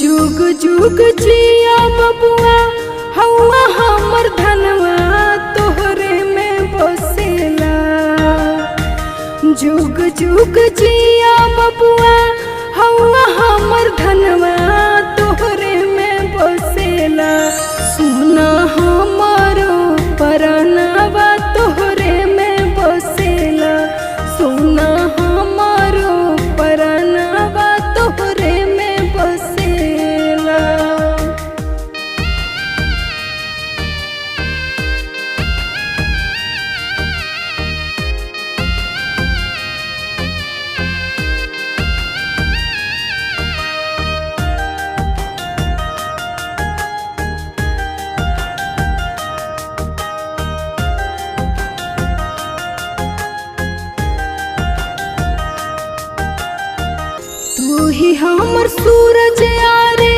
जुग जुग जिया बबुआ हवा हमर धनवा तोहरे में बसेला। जुग जुग जिया बबुआ हवा हमर धनवा तोहरे में बसेला। सुना हमारो परनवा तोहरे में बसेला। सुना हमारो परनवा तोहरे में बसेला। तू ही हमर सूरज यारे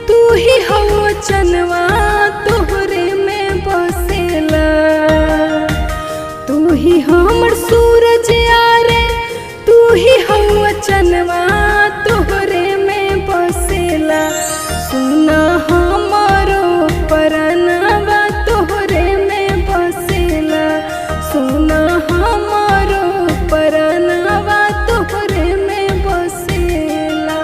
तू ही हवा चनवा तोहरे में बसेला। तू ही हमर सूरज यारे तू ही हवा चनवा तोहरे में बसेला। सुना हमारो परनवा तोहरे में बसेला। सुना हमारो परनवा तोहरे में बसेला।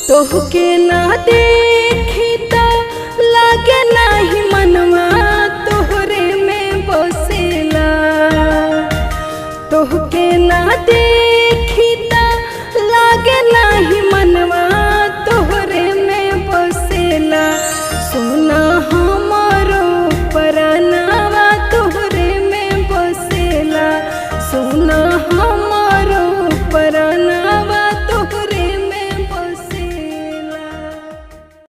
तोहके ना देखी त लागे नाही मनवा तोहरे में बसेला। तोहके